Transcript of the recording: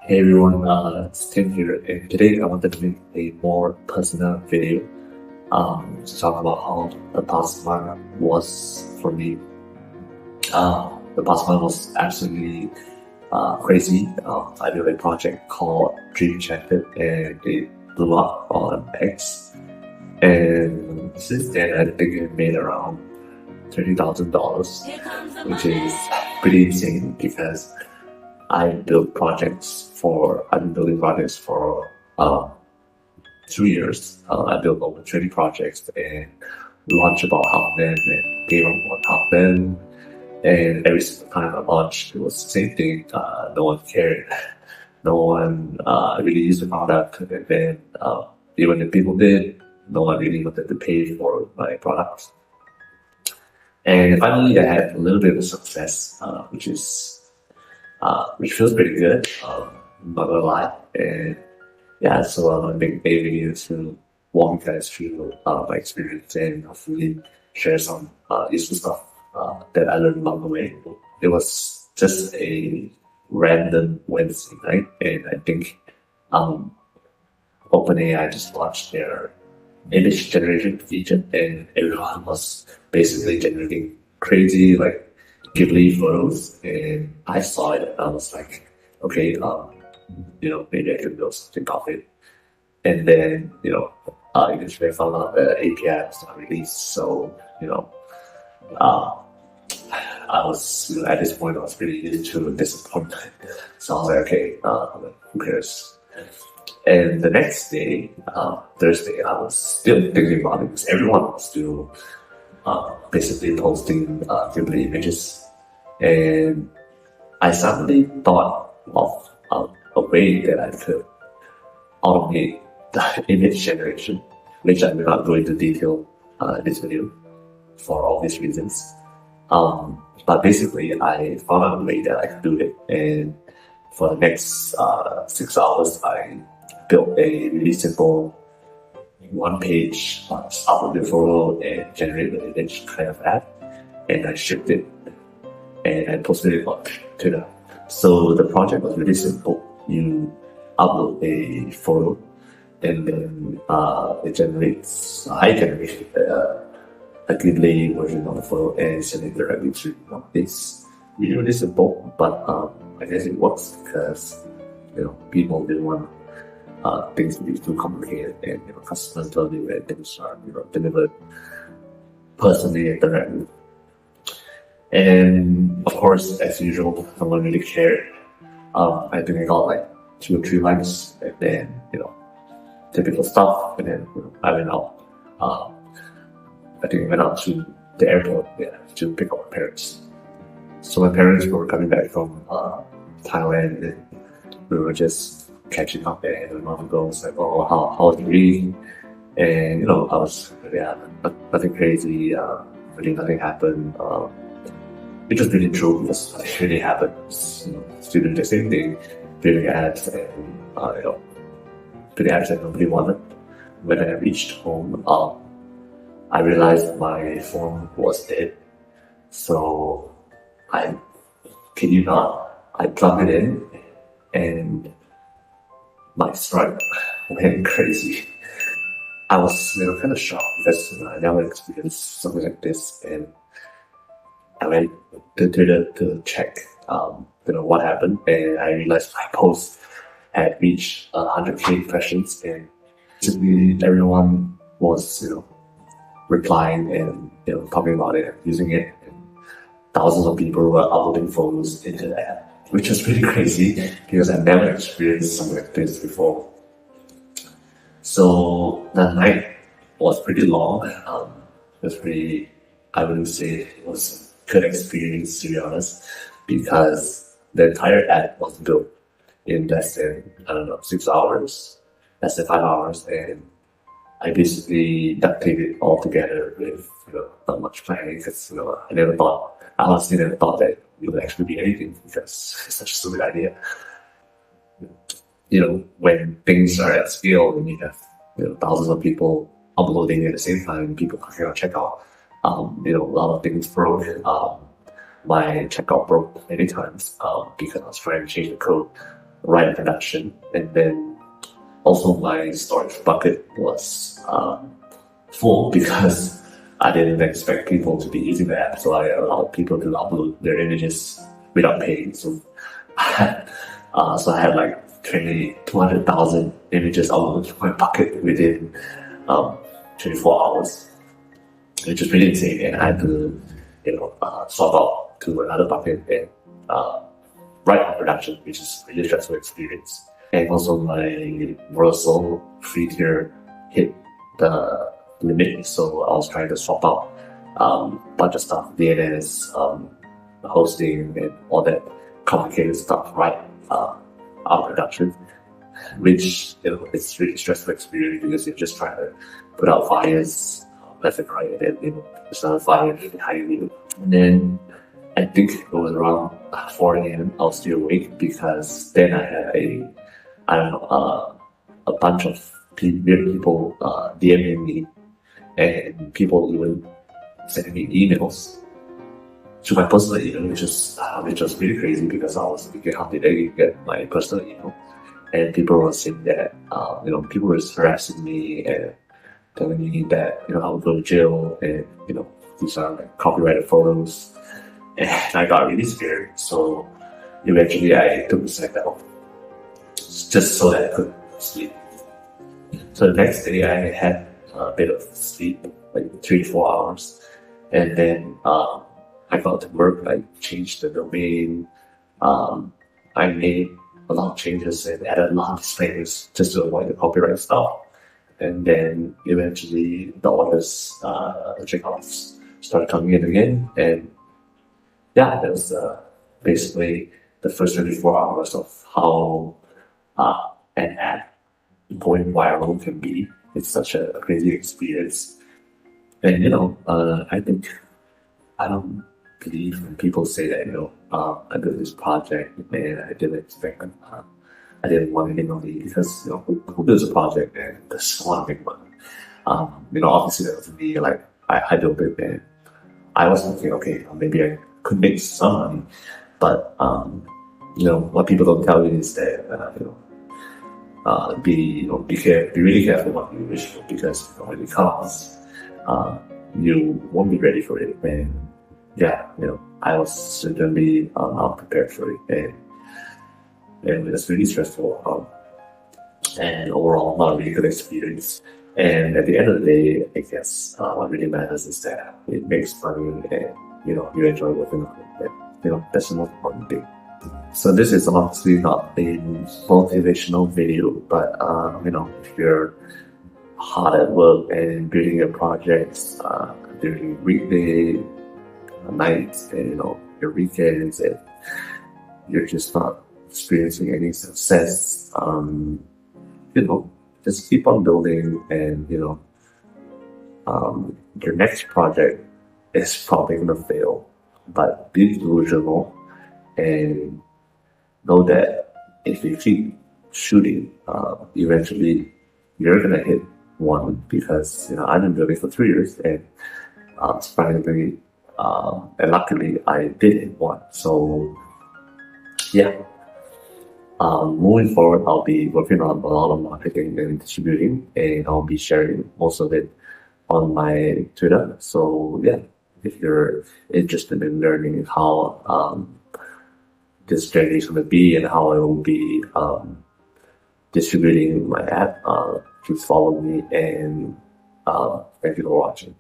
Hey everyone, it's Tim here, and today I wanted to make a more personal video to talk about how the past month was for me. The past month was absolutely crazy. I did a project called Dreamchanted, and it blew up on X. And since then, I think it made around $30,000, which is pretty insane because I've been building projects for 2 years. I built over 20 projects and launched about half of them and gave up on half of them. And every single time I launched, it was the same thing. No one cared. No one really used the product. And then even if people did, no one really wanted to pay for my products. And finally, I had a little bit of success, which feels pretty good. Not gonna lie. And yeah, so I'm gonna make a video to walk you guys through my experience and hopefully share some useful stuff that I learned along the way. It was just a random Wednesday night, and I think um, OpenAI just launched their image generation feature, and everyone was basically generating crazy like Ghibli photos, and I saw it and I was like, okay, maybe I can build something off it. And then, eventually I found out the API was not released, so uh, I was at this point I was pretty used to disappointment. So I was like, okay, who cares? And the next day, Thursday, I was still thinking about it because everyone was still basically posting Ghibli images, and I suddenly thought of a way that I could automate the image generation, which I will not go into detail in this video for all these reasons. But basically, I found out a way that I could do it, and for the next 6 hours, I built a really simple one-page upload the photo and generate the image kind of app, and I shipped it and I posted it on Twitter. So the project was really simple. You upload a photo, and then I generate a Ghibli version of the photo and send it directly to you. It's really simple, but I guess it works because people didn't want things to be too complicated, and customers don't do it. Things are delivered personally and directly. And of course, as usual, no one really cared. I think I got like 2 or 3 likes, and then typical stuff. And then I went out. I think I went out to the airport, to pick up my parents. So my parents were coming back from Thailand, and we were just catching up there. And my mom goes like, "Oh, how's the week?" And I was nothing crazy. Really nothing happened. Which was really true because it really happened. Still doing the same thing, building ads, and building ads that nobody wanted. When I reached home, I realized my phone was dead. So I kid you not, I plugged it in, and my Stripe went crazy. I was kind of shocked because I never experienced something like this, and I went to Twitter to check what happened, and I realized my post had reached 100K impressions, and basically everyone was replying and talking about it and using it, and thousands of people were uploading photos into the app, which was pretty crazy because I've never experienced something like this before. So the night was pretty long. It was pretty, I wouldn't say it was a good experience, to be honest, because the entire app was built in less than, 6 hours, less than 5 hours, and I basically ducted it all together with not much planning because I honestly never thought that it would actually be anything because it's such a stupid idea. When things are at scale and you have thousands of people uploading at the same time, people clicking on checkout, a lot of things broke. My checkout broke many times because I was trying to change the code right in production. And then also my storage bucket was full because I didn't expect people to be using the app, so I allowed people to upload their images without paying. So I had like 200,000 images uploaded to my bucket within 24 hours, which is really insane. And I had to, swap out to another bucket and write on production, which is really stressful experience. And also my Verso free tier hit the limit, so I was trying to swap out a bunch of stuff, DNS, hosting, and all that complicated stuff right out production, which it's really stressful experience because you're just trying to put out fires left and right, and then there's another fire behind you. And then I think it was around 4 a.m. I was still awake because then I had a bunch of weird people DMing me, and people even sending me emails to my personal email, which was really crazy because I was thinking, how did I get my personal email? And people were saying that people were harassing me and telling me that I would go to jail, and these are like copyrighted photos, and I got really scared. So eventually I took a second off just so that I could sleep. So the next day I had a bit of sleep, like 3-4 hours, and then I got to work. I changed the domain. I made a lot of changes and added a lot of disclaimers just to avoid the copyright stuff. And then eventually the orders, the checkoffs started coming in again. And yeah, that was basically the first 24 hours of how an app going viral can be. It's such a crazy experience. And I don't believe when people say that I did this project and I didn't expect I didn't want any money, because who does a project and doesn't want to make money? Obviously that was me. Like I built it and I was thinking, okay, maybe I could make some money, but what people don't tell you is that be really careful what you wish for, because when it comes, you won't be ready for it. And yeah, I was certainly not prepared for it, and it's really stressful. And overall, not a really good experience. And at the end of the day, I guess what really matters is that it makes money, and you enjoy working on it. And, that's the most important thing. So this is obviously not a motivational video, but if you're hard at work and building your projects during weekday nights and your weekends, and you're just not experiencing any success, just keep on building, and your next project is probably gonna fail, but be delusional and know that if you keep shooting, eventually you're gonna hit one, because I've been building for 3 years, and surprisingly and luckily I did hit one. So yeah, moving forward, I'll be working on a lot of marketing and distributing, and I'll be sharing most of it on my Twitter. So yeah, if you're interested in learning how this journey is going to be and how I will be distributing my app, please follow me, and thank you for watching.